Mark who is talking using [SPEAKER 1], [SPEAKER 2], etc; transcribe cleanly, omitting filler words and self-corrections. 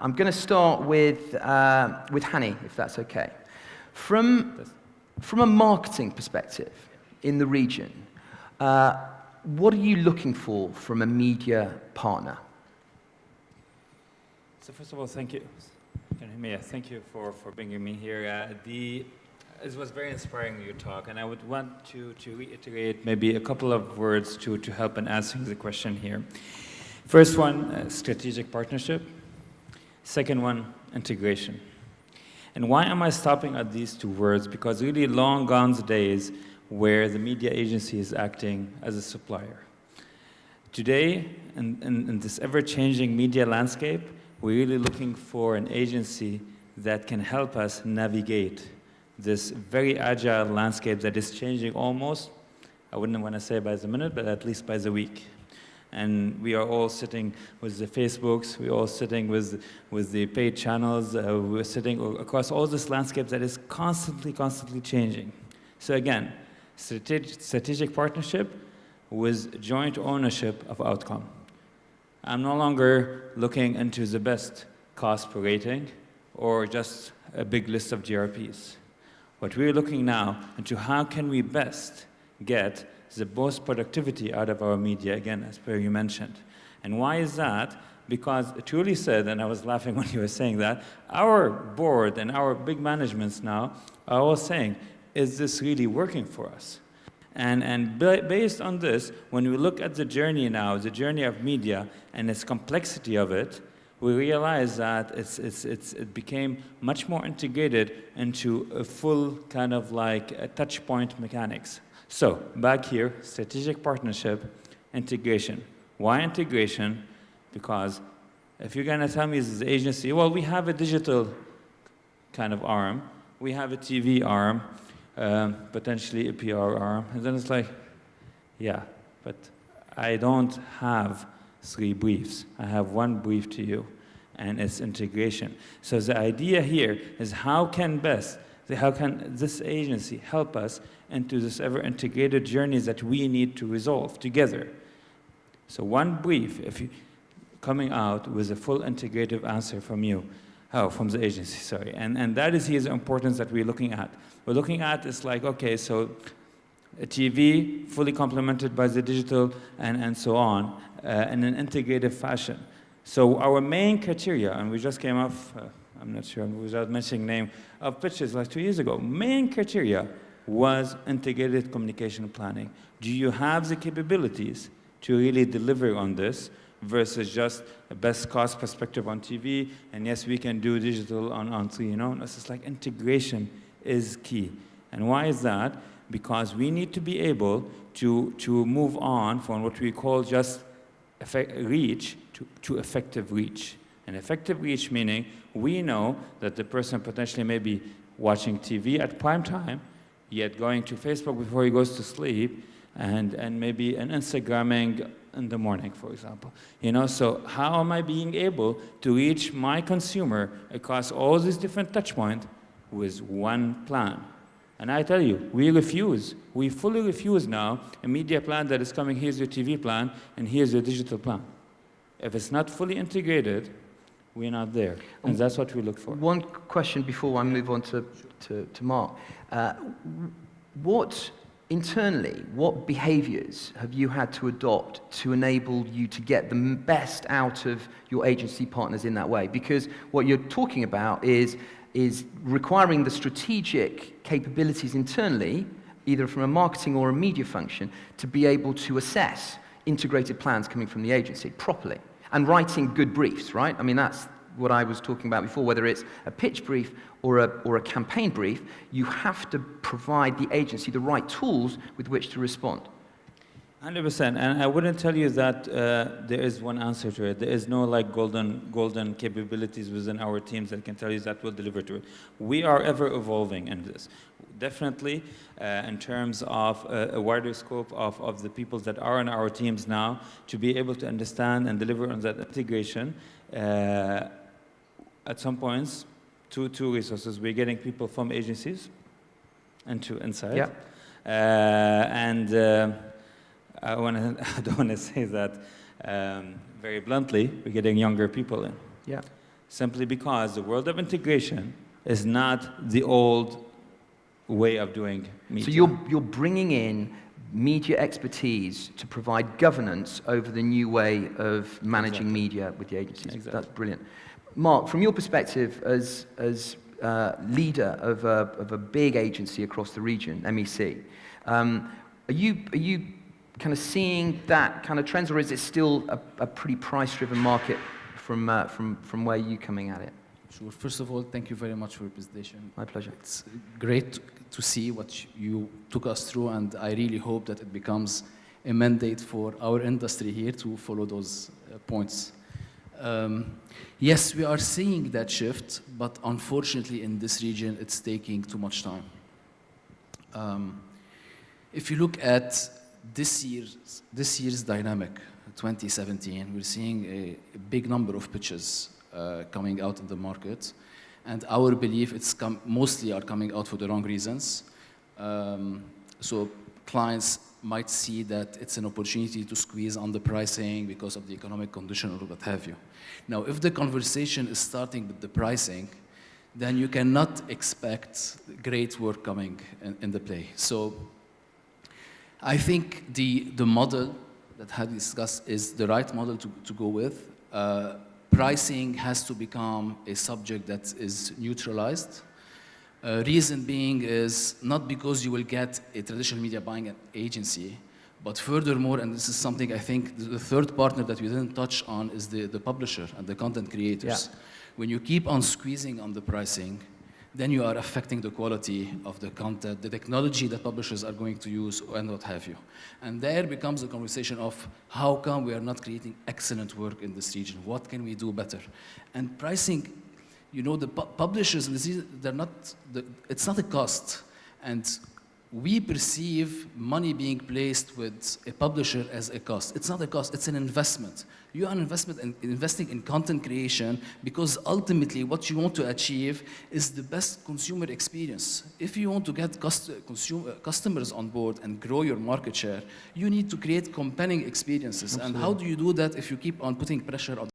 [SPEAKER 1] I'm going to start with Hani, if that's okay. From a marketing perspective in the region, what are you looking for from a media partner?
[SPEAKER 2] So first of all, thank you. Can you hear me? Yeah, thank you for bringing me here. It was very inspiring, your talk, and I would want to reiterate maybe a couple of words to help in answering the question here. First one, strategic partnership. Second one, integration. And why am I stopping at these two words? Because really long gone the days where the media agency is acting as a supplier. Today, in this ever-changing media landscape, we're really looking for an agency that can help us navigate this very agile landscape that is changing almost, I wouldn't want to say by the minute, but at least by the week. And we are all sitting with the Facebooks, we're all sitting with the paid channels, we're sitting across all this landscape that is constantly changing. So again, strategic partnership with joint ownership of outcome. I'm no longer looking into the best cost per rating or just a big list of GRPs. What we're looking now into how can we best get the most productivity out of our media, again, as per you mentioned. And why is that? Because truly said, and I was laughing when you were saying that, our board and our big managements now are all saying, is this really working for us? And based on this, when we look at the journey now, the journey of media and its complexity of it, we realize that it became much more integrated into a full kind of like a touch point mechanics. So back here, strategic partnership, integration. Why integration? Because if you're going to tell me this is an agency, well, we have a digital kind of arm, we have a TV arm, potentially a PR arm, and then it's like, yeah, but I don't have 3 briefs. I have 1 brief to you, and it's integration. So the idea here is how can this agency help us into this ever-integrated journey that we need to resolve together. So 1 brief, if you coming out with a full integrative answer from you, from the agency, sorry. And that is here the importance that we're looking at. We're looking at is like, okay, so a TV fully complemented by the digital and so on in an integrative fashion. So our main criteria, and we just came off, I'm not sure, without mentioning name, of pitches like 2 years ago, main criteria was integrated communication planning. Do you have the capabilities to really deliver on this versus just a best cost perspective on TV, and yes, we can do digital on 3, you know? It's just like integration is key. And why is that? Because we need to be able to move on from what we call just reach to effective reach. And effective reach meaning we know that the person potentially may be watching TV at prime time, yet going to Facebook before he goes to sleep, and maybe an Instagramming in the morning, for example. You know, so how am I being able to reach my consumer across all these different touch points with 1 plan? And I tell you, we refuse. We fully refuse now a media plan that is coming, here's your TV plan, and here's your digital plan. If it's not fully integrated, we're not there. And that's what we look for.
[SPEAKER 1] One question before I move on to Mark. Internally, what behaviors have you had to adopt to enable you to get the best out of your agency partners in that way? Because what you're talking about is requiring the strategic capabilities internally, either from a marketing or a media function, to be able to assess integrated plans coming from the agency properly, and writing good briefs, right? I mean, that's what I was talking about before, whether it's a pitch brief or a campaign brief, you have to provide the agency the right tools with which to respond.
[SPEAKER 2] 100%, and I wouldn't tell you that there is one answer to it. There is no like golden capabilities within our teams that can tell you that will deliver to it. We are ever evolving in this. Definitely, in terms of a wider scope of the people that are in our teams now, to be able to understand and deliver on that integration, at some points, two resources. We're getting people from agencies into inside.
[SPEAKER 1] Yeah.
[SPEAKER 2] I don't want to say that very bluntly, we're getting younger people in.
[SPEAKER 1] Yeah.
[SPEAKER 2] simply because the world of integration is not the old way of doing media.
[SPEAKER 1] So you're bringing in media expertise to provide governance over the new way of managing media with the agencies.
[SPEAKER 2] Exactly.
[SPEAKER 1] That's brilliant. Mark, from your perspective as leader of a big agency across the region, MEC, are you kind of seeing that kind of trends, or is it still a pretty price-driven market from where you're coming at it?
[SPEAKER 3] Sure. First of all, thank you very much for your presentation.
[SPEAKER 1] My pleasure.
[SPEAKER 3] It's great to see what you took us through, and I really hope that it becomes a mandate for our industry here to follow those points. Yes, we are seeing that shift, but unfortunately in this region, it's taking too much time. If you look at this year's dynamic, 2017, we're seeing a big number of pitches coming out in the market, and our belief mostly are coming out for the wrong reasons. So clients might see that it's an opportunity to squeeze on the pricing because of the economic condition or what have you. Now, if the conversation is starting with the pricing, then you cannot expect great work coming in the play. So I think the model that had discussed is the right model to go with. Pricing has to become a subject that is neutralized. Reason being is not because you will get a traditional media buying agency, but furthermore, and this is something I think the third partner that we didn't touch on is the publisher and the content creators. Yeah. When you keep on squeezing on the pricing, then you are affecting the quality of the content, the technology that publishers are going to use, and what have you. And there becomes a conversation of how come we are not creating excellent work in this region? What can we do better? And pricing, you know, the publishers in this region, it's not a cost. And we perceive money being placed with a publisher as a cost. It's not a cost, it's an investment. You are investing in content creation because ultimately what you want to achieve is the best consumer experience. If you want to get customers on board and grow your market share, you need to create compelling experiences. Absolutely. And how do you do that if you keep on putting pressure on